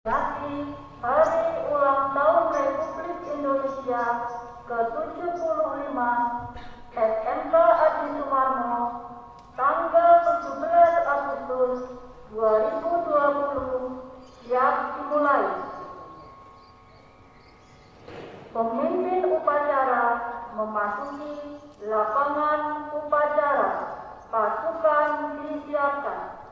Memperingati Hari Ulang Tahun Republik Indonesia ke-75 SMK Adi Sumarmo tanggal 17 Agustus 2020 siap dimulai. Pemimpin upacara memasuki lapangan upacara. Pasukan disiapkan.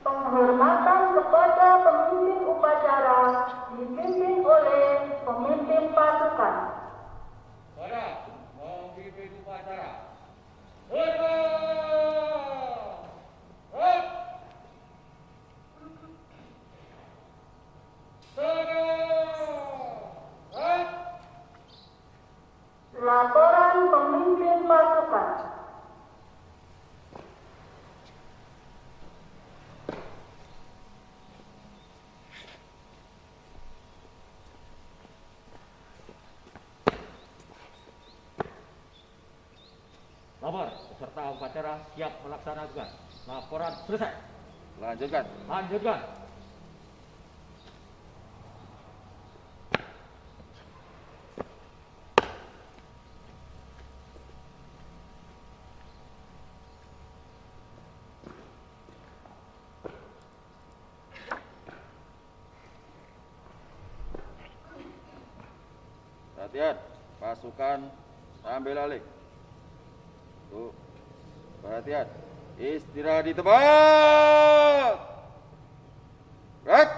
Penghormatan kepada pemimpin upacara dipimpin oleh pemimpin pasukan. Para pemimpin upacara. Laporan pemimpin pasukan. Lapor, peserta upacara siap melaksanakan. Laporan selesai. Lanjutkan. Lanjutkan. Perhatian, pasukan ambil alih. Tuh, perhatian, istirahat di tempat. Gerak.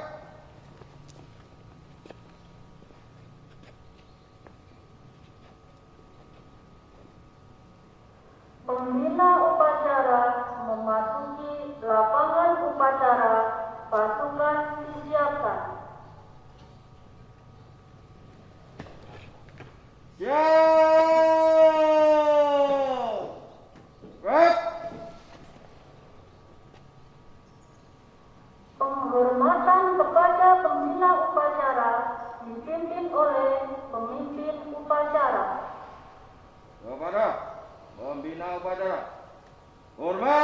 Pembina upacara memasuki lapangan upacara. Pasukan disiapkan. Penghormatan kepada pembina upacara dipimpin oleh pemimpin upacara. Kepada pembina upacara. Hormat.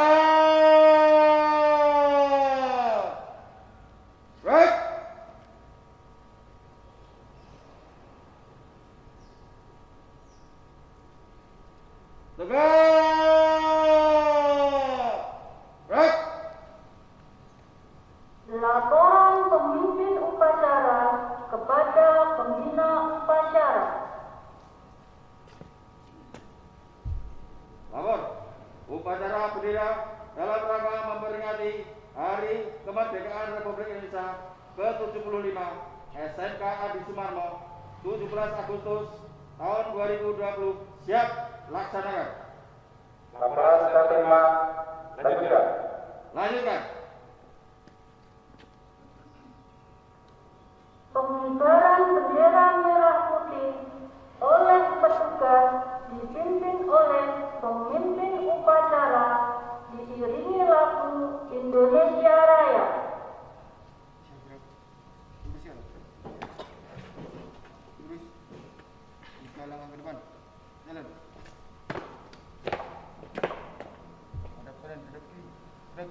Gerak. Tegak. Gerak. Laporan pemimpin upacara kepada pembina upacara. Lapor, upacara bendera dalam rangka memperingati Hari Kemerdekaan Republik Indonesia ke-75 SMK Adi Sumarmo 17 Agustus tahun 2020 siap laksanakan. Laporan sudah terima. Lanjutkan. Lanjutkan. Pengibaran bendera merah putih oleh petugas dipimpin oleh pemimpin upacara diiringi lagu Indonesia Raya. Ke depan. Jalan. Hadap kanan, hadap kiri. Gerak.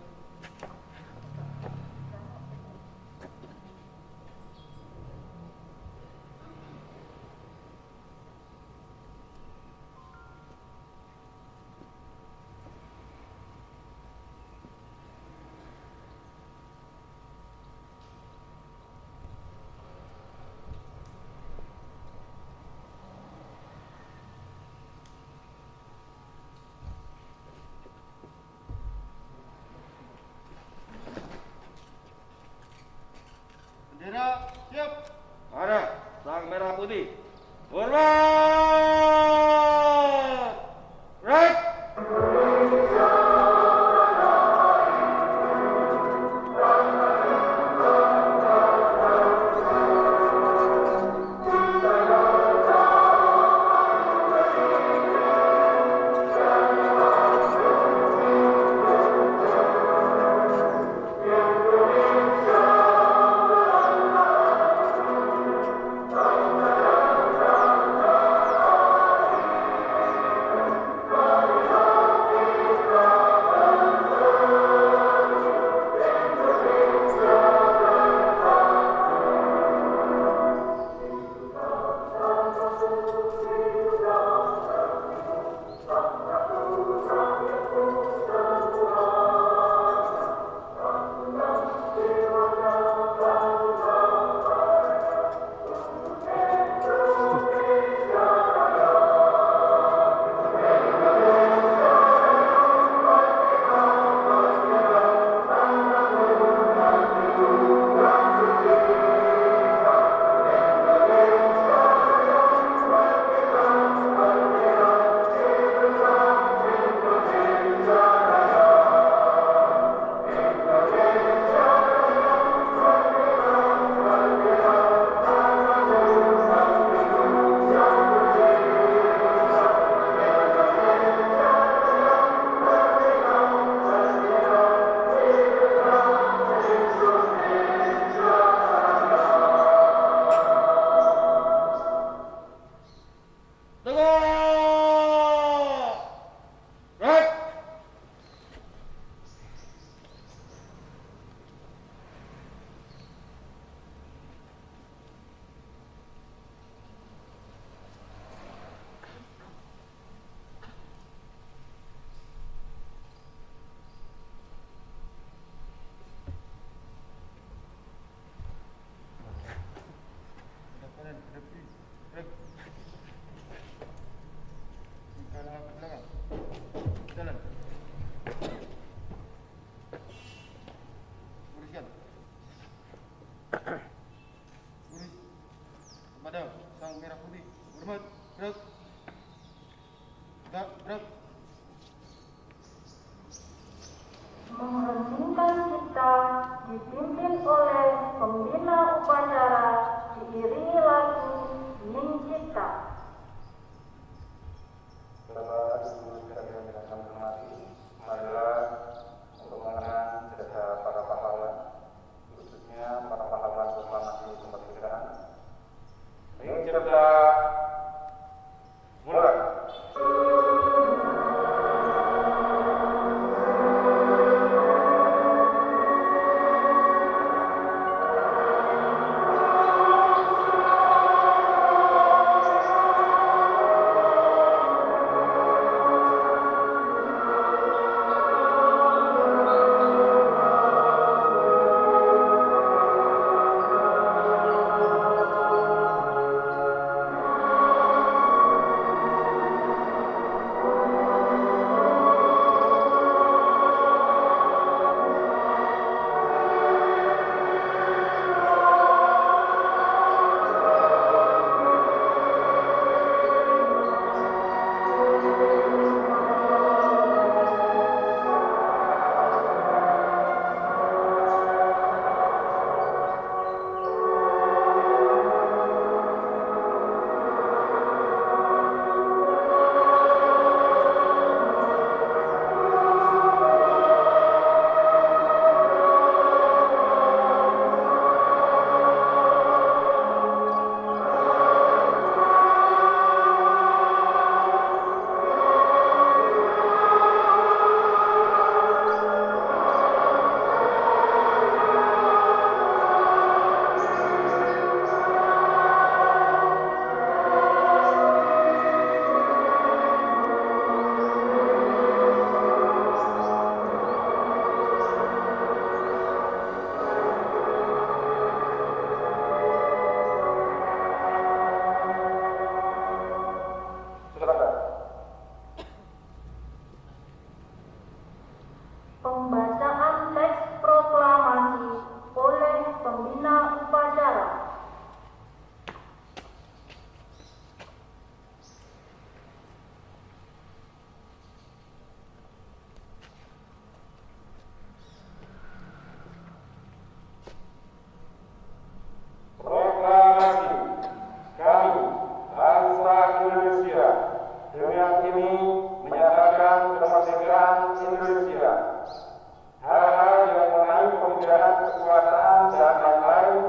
kekuasaan dan lain-lain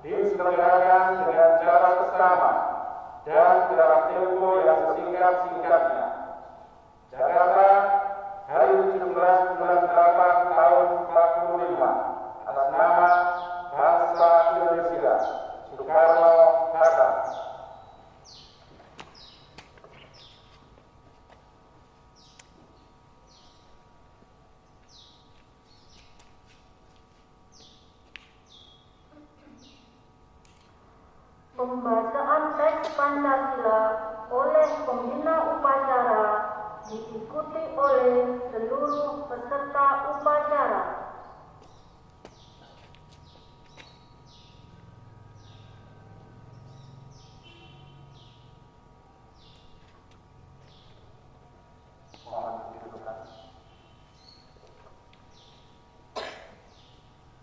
diselenggarakan dengan cara bersama dan dalam tempo yang sesingkat-singkatnya. Jakarta, hari 17 bulan 8 tahun 45, atas nama bangsa Indonesia, Soekarno-Hatta. Pembacaan teks Pancasila oleh pembina upacara diikuti oleh seluruh peserta upacara.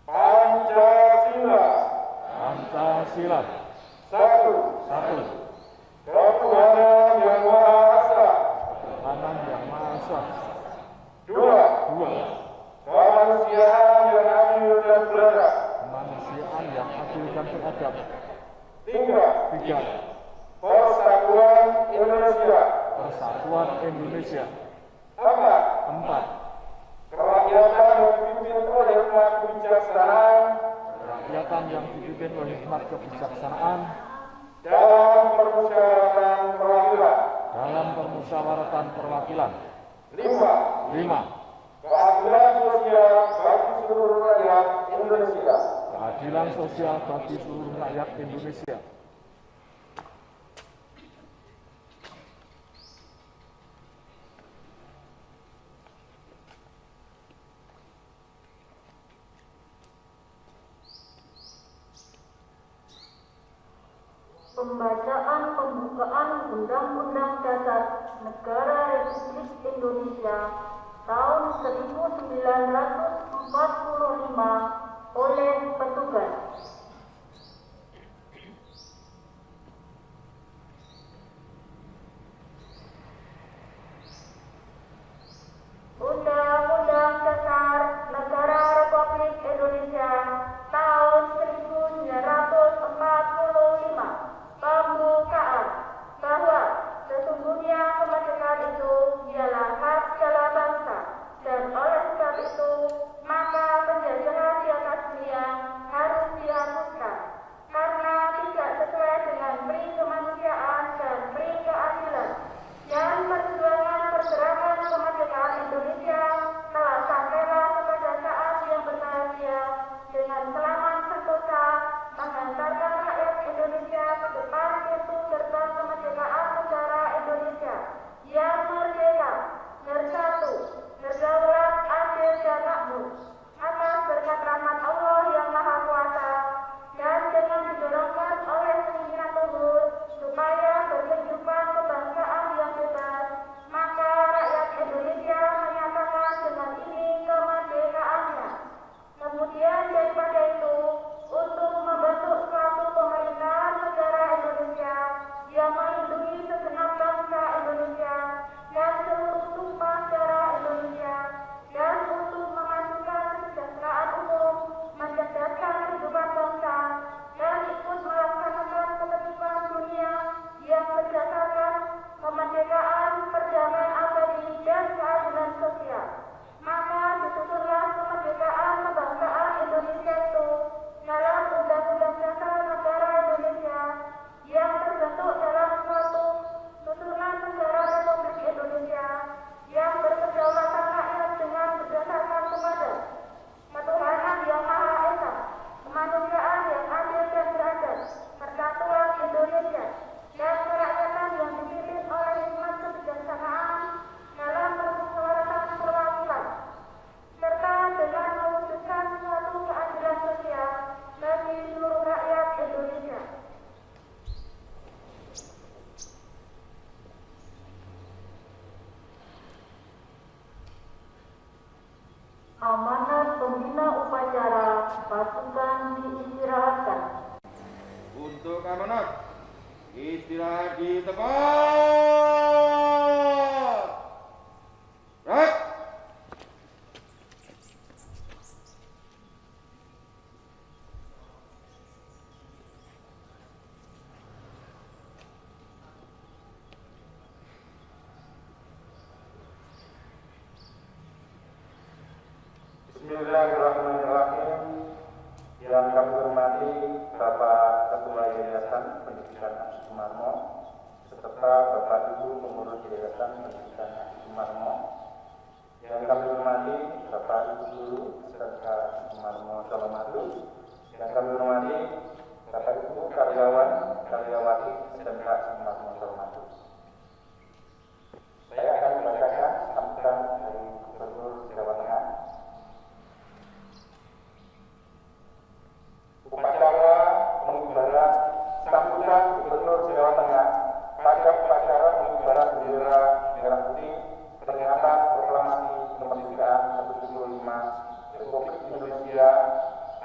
Pancasila. Pancasila. Satu. Ketuhanan yang Maha Esa. Ketuhanan yang Maha Esa. Dua. Kemanusiaan yang adil dan beradab. Kemanusiaan yang adil dan beradab. Tiga. Persatuan Indonesia. Empat. Kerakyatan yang dipimpin oleh hikmat kebijaksanaan Kerakyatan yang dipimpin oleh hikmat kebijaksanaan dalam permusyawaratan perwakilan. Lima. Keadilan sosial bagi seluruh rakyat Indonesia. Keadilan sosial bagi seluruh rakyat Indonesia. Pembacaan pembukaan Undang-Undang Dasar Negara Republik Indonesia tahun 1945 oleh petugas. Undang-Undang Dasar Negara Republik Indonesia tahun 1945. Pembukaan bahwa sesungguhnya kemerdekaan itu ialah hak segala bangsa, dan oleh sebab itu maka penjajahan di atas dunia harus dihapuskan karena tidak sesuai dengan pri kemanusiaan dan pri keadilan. Dan perjuangan pergerakan kemerdekaan Indonesia telah sampailah kepada saat yang berbahagia dengan selamat sentosa mengantarkan rakyat Indonesia ke depan pintu gerbang kemerdekaan negara Indonesia yang merdeka, bersatu, berdaulat, adil dan makmur atas berkat rahmat Allah yang Maha Kuasa, dan dengan didorongkan oleh keinginan luhur supaya berkehidupan kebangsaan yang bebas, maka rakyat Indonesia menyatakan dengan ini kemerdekaannya. Kemudian daripada itu, untuk membentuk suatu pemerintahan negara Indonesia yang melindungi segenap bangsa Indonesia dan seluruh tumpah darah Indonesia, dan untuk memajukan kesejahteraan umum, mencerdaskan kehidupan bangsa, dan ikut melaksanakan ketertiban dunia yang berdasarkan kemerdekaan, perdamaian abadi, dan keadilan sosial. Maka disusunlah kemerdekaan kebangsaan Indonesia itu dalam Undang-Undang Dasar Negara Indonesia yang terbentuk dalam suatu susunan negara Republik Indonesia yang berkedaulatan rakyat dengan berdasarkan kepada ketuhanan yang Maha Esa, kemanusiaan yang adil dan beradab, persatuan Indonesia, dan kerakyatan yang dipimpin oleh hikmat kebijaksanaan dalam permusyawaratan perwakilan, serta dengan mewujudkan suatu keadilan sosial bagi seluruh rakyat Indonesia. Amanat pembina upacara pasukan diistirahatkan. Untuk amanat, istirahat di tempat. Right. Bismillahirrahmanirrahim. Yang kami hormati Bapak Ketua Yayasan Pendidikan Adi Sumarmo serta Bapak Ibu Pengurus Yayasan Pendidikan Adi Sumarmo. Yang kami hormati Bapak Ibu Guru serta Sumarmo Salomadu. Yang kami hormati Bapak Ibu karyawan, karyawati serta Sumarmo Salomadu. Saya akan membacakan sambutan dari Gubernur Jawa Tengah. Upacara pengibaran sambutan Gubernur Jawa Tengah pada upacara pengibaran bendera merah putih peringatan proklamasi kemerdekaan 75 Republik Indonesia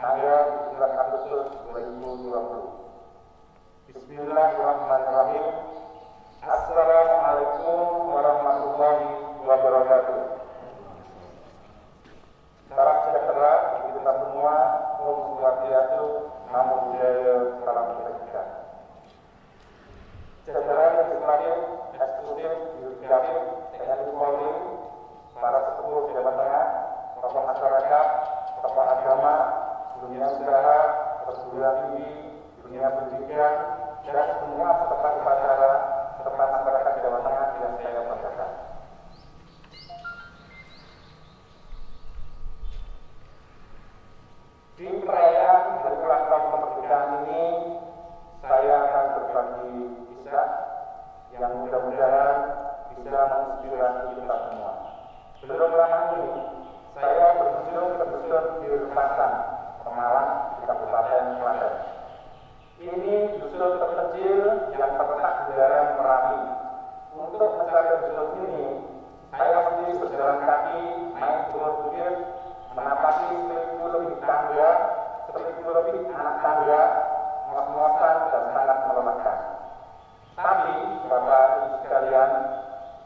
tanggal 17 Agustus 2020. Bismillahirrahmanirrahim. Assalamualaikum warahmatullahi wabarakatuh. Salam sejahtera bagi kita semua. Om Swastiastu, Namo Buddhaya, salam kebajikan. Jajaran legislatif, eksekutif, yudikatif, TNI Polri, para sepuh Jawa Tengah, tokoh masyarakat, tokoh agama, dunia usaha, perguruan tinggi, dunia pendidikan, dan semua peserta upacara serta masyarakat Jawa Tengah yang saya banggakan. Di perayaan hari ulang tahun kemerdekaan ini, saya akan berbagi kisah yang mudah-mudahan bisa menginspirasi kita semua. Belum lama ini, saya berkunjung ke dusun Birpasan, Pemalang, di Kabupaten Klaten. Ini dusun terkecil yang terletak di daerah Merapi. Untuk mencapai dusun ini, saya sendiri berjalan kaki naik gunung bukit, menapaki 1000 lebih tangga, 1000 lebih anak tangga, ngos-ngosan dan sangat melelahkan. Tapi, Bapak Ibu sekalian,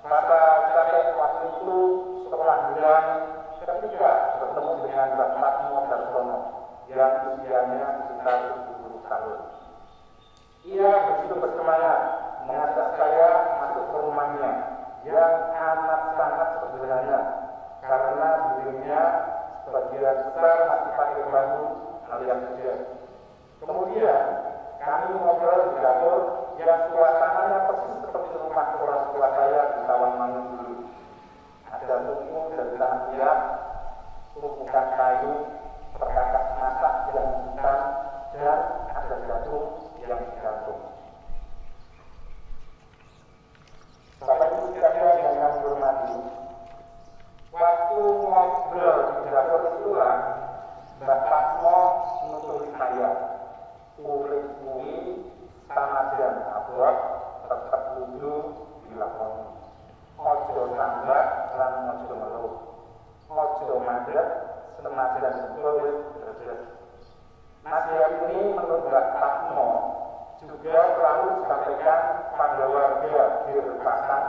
pada capek waktu itu setelah bulan ketika bertemu dengan Bapak Mo Darsono yang usianya sekitar 70 tahun. Ia begitu bersemangat mengajak saya masuk ke rumahnya yang amat sangat sederhana karena dindingnya sebagian besar masih pakai bambu alias jas. Kemudian kami ngobrol di dapur yang suasananya persis seperti rumah orang tua saya di Tawangmangu dulu. Ada tungku dari tanah liat, tumpukan kayu, perkakas masak yang hitam, dan ada jagung yang digantung. Bapak Ibu sekalian yang kami hormati, waktu ngobrol di dapur itulah Mbak Fatmo menuntut saya urip kuwi sanajan abot tetep kudu dilakoni. Ojo tambah lan ojo meluh. Ojo mandek senajan betul terus. Nasihat ini menurut Mbak Fatmo juga selalu disampaikan pada warga Birpasan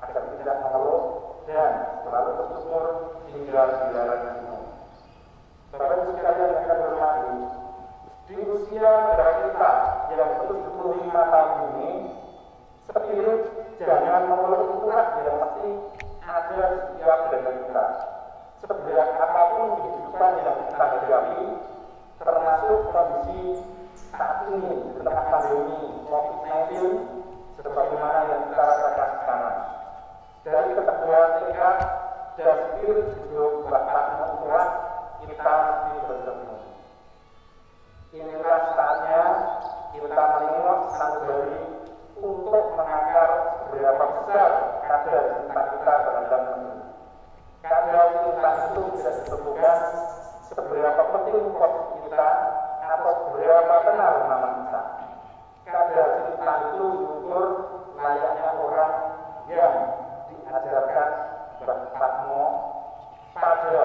agar tidak mengeluh dan selalu bersyukur tinggal di daerah ini. Bapak Ibu sekalian yang kami hormati, di usia negara kita yang 75 tahun ini, spirit jangan mengeluh itulah yang mesti ada setiap dari kita. Seberat apapun kehidupan yang kita hadapi, termasuk kondisi saat ini di tengah pandemi COVID-19, sebagaimana yang kita rasakan sekarang. Dari keteguhan tekad dan spirit hidup Bapak itulah kita mesti bertemu. Inilah saatnya kita menengok sanubari untuk mengakar seberapa besar kadar cinta kita terhadap negeri. Kadar cinta itu bisa ditentukan seberapa penting posisi kita atau seberapa kenal nama kita. Kadar cinta itu diukur layaknya orang yang diajarkan Fatmo pada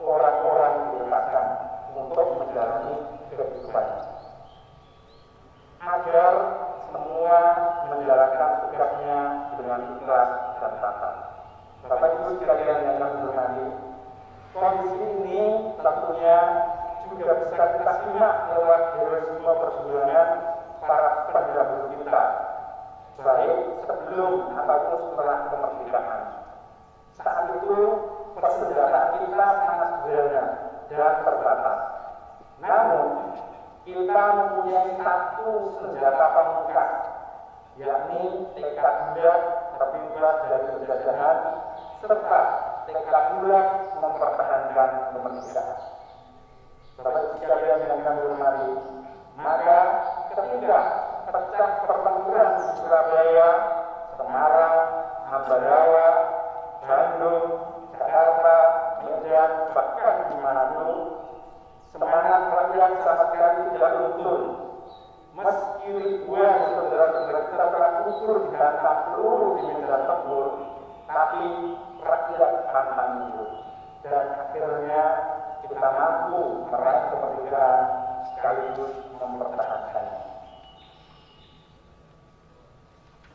orang-orang Birpasan untuk menjalani kehidupannya. Agar semua menjalankan tugasnya dengan ikhlas dan tata. Bapak Ibu sekalian yang kami hormati, kondisi ini tentunya juga bisa kita simak lewat heroisme perjuangan para pendahulu kita, baik sebelum ataupun setelah kemerdekaan. Saat itu persenjataan kita sangat sederhana, dan terbatas. Namun, kita mempunyai satu senjata pamungkas, yakni tekad bulat terhindar dari penjajahan serta tekad bulat mempertahankan kemerdekaan. Bapak sekalian yang kami hormati, maka ketika pecah pertempuran di Surabaya, Semarang, Ambarawa, Bandung, Jakarta, Medan, bahkan di Manado, semangat rakyat sama sekali tidak luntur. Meski ribuan saudara-saudara kita telah gugur dihantam peluru di medan tempur, tapi rakyat pantang mundur. Dan akhirnya kita mampu meraih kemerdekaan sekaligus mempertahankannya.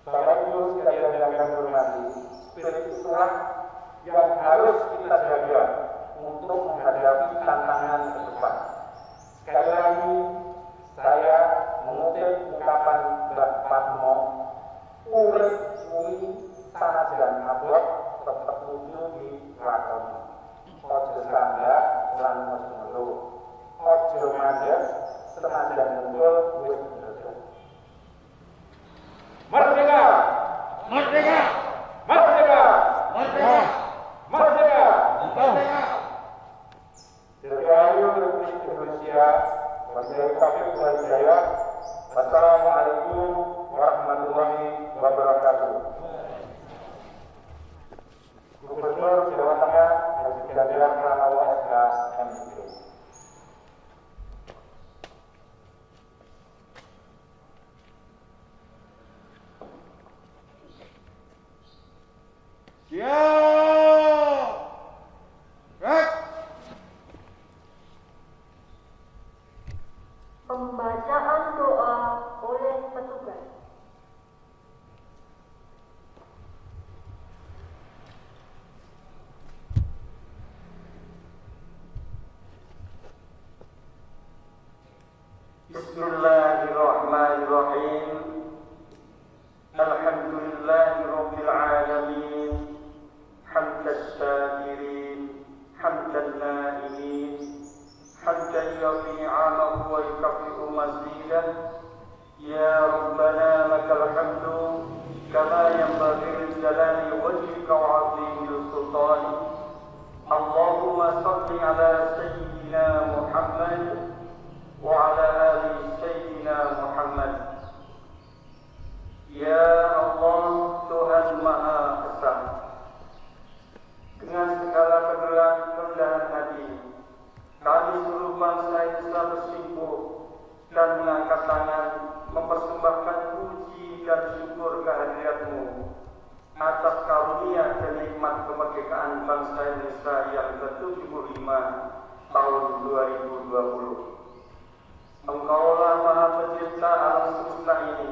Bapak Ibu sekalian yang kami hormati, spirit itulah yang harus kita jaga untuk menghadapi tantangan ke depan. Sekali lagi, saya mengutip ungkapan Mbak Padmo, urip kuwi sanajan abot tetep kudu dilakoni. Ojo sambak lan mesmelo. Ojo mandek senajan muncul wis ndredeg. Merdeka! Merdeka! Merdeka! Merdeka! Merdeka! Merdeka! Dirgahayu Republik Indonesia, Wabillahi taufiq wal hidayah. Wassalamualaikum warahmatullahi wabarakatuh. Gubernur Jawa Tengah Haji Ganjar Pranowo SK MIP. Pembacaan doa oleh petugas. Bismillahirrahmanirrahim. Alhamdulillahirabbil alamin. Hamdas syakirin, hamdan naimin, hamdan yafi 'amahu wa yukafi'u mazidah. Ya Rabbana lakal hamdu kama yanbaghi li jalali wajhika wa 'azimi sultani. Allahumma shalli ala sayyidina Muhammad wa ala ali sayyidina Muhammad. Ya Allah, Tuhan Maha Esa, dengan segala kerendahan hati, kami seluruh bangsa Indonesia bersimpuh dan mengangkat tangan mempersembahkan puji dan syukur kehadirat-Mu atas karunia dan nikmat kemerdekaan bangsa Indonesia yang ke-75 tahun 2020. Engkaulah Maha Pencipta alam semesta ini.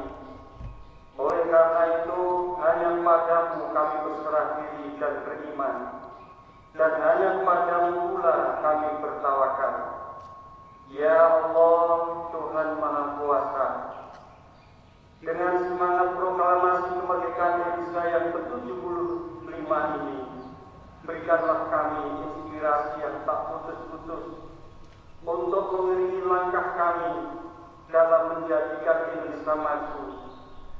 Oleh karena itu, hanya padamu kami berserah diri dan beriman, dan hanya padamu pula kami bertawakal. Ya Allah, Tuhan Maha Kuasa, dengan semangat proklamasi kemerdekaan Indonesia yang ke-75 ini, berikanlah kami inspirasi yang tak putus-putus untuk mengiringi langkah kami dalam menjadikan Indonesia maju,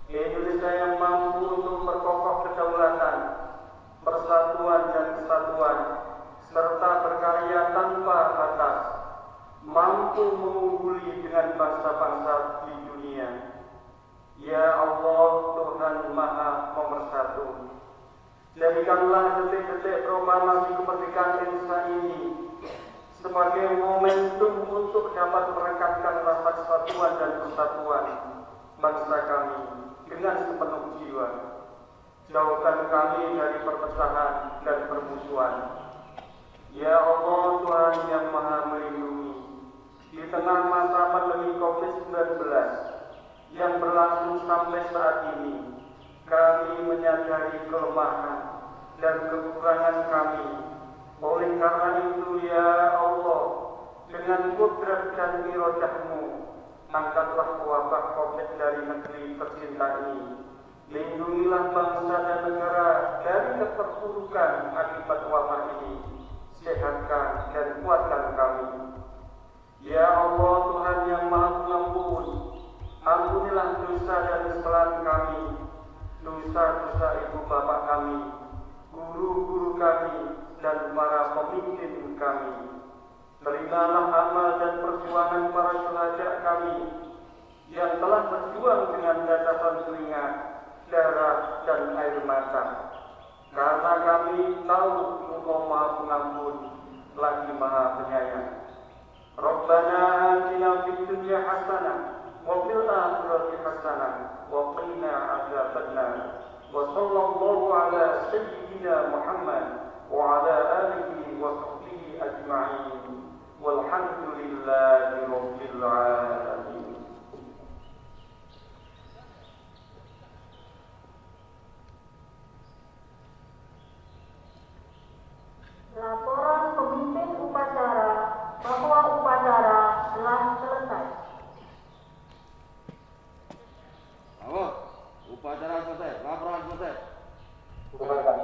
Indonesia yang mampu untuk memperkokoh kedaulatan, persatuan dan kesatuan, serta berkarya tanpa batas, mampu mengungguli dengan bangsa-bangsa di dunia. Ya Allah, Tuhan Maha Pemersatu, jadikanlah detik-detik proklamasi kemerdekaan Indonesia ini sebagai momentum untuk dapat merekatkan rasa kesatuan dan persatuan bangsa kami dengan sepenuh jiwa. Jauhkan kami dari perpecahan dan permusuhan. Ya Allah, Tuhan yang Maha Melindungi, di tengah masa pandemi COVID-19 yang berlangsung sampai saat ini, kami menyadari kelemahan dan kekurangan kami. Oleh karena itu, ya Allah, dengan kudrat dan irodah-Mu, angkatlah wabah COVID dari negeri tercinta ini. Lindungilah bangsa dan negara dari keterpurukan akibat wabah ini, sehatkan dan kuatkan kami. Ya Allah, Tuhan yang Maha Pengampun, ampunilah dosa dan kesalahan kami, dosa-dosa ibu bapak kami, guru-guru kami, dan para pemimpin kami. Terimalah amal dan perjuangan para syuhada kami yang telah berjuang dengan datapan keringat, darah, dan air mata. Karena kami tahu Engkau Maha Pengampun lagi Maha Penyayang. Rabbana atina fid dunya hasanah wa fil akhirati hasanah wa qina adzabannar. Wa sallallahu ala sayyidina Muhammad wa ala alihi wa sahbihi ajma'in. Walhamdulillahi rabbil alamin. Laporan pemimpin upacara bahwa upacara telah selesai. Apa? Upacara selesai. Laporan selesai. Bubarkan.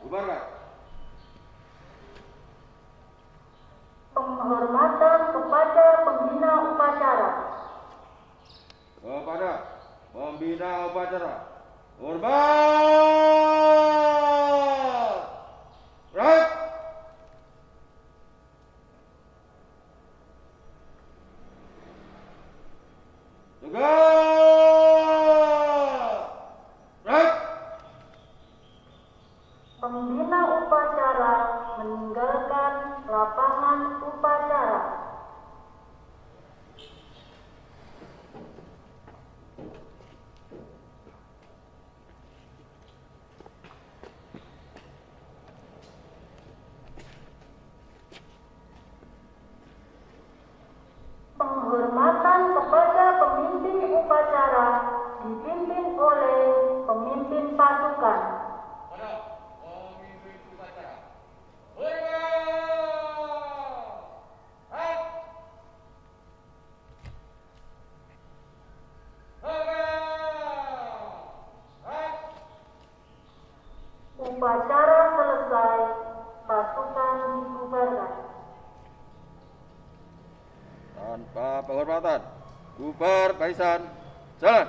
Bubarkan. Penghormatan kepada pembina upacara. Kepada pembina upacara. Hormat. Right. Juga. Right. Pembina upacara meninggalkan lapangan upacara. Penghormatan kepada pemimpin upacara dipimpin oleh pemimpin pasukan. Pada pemimpin upacara. Hormat. Right. Right. Upacara selesai, pasukan dibubarkan. Tanpa penghormatan, bubar barisan, jalan.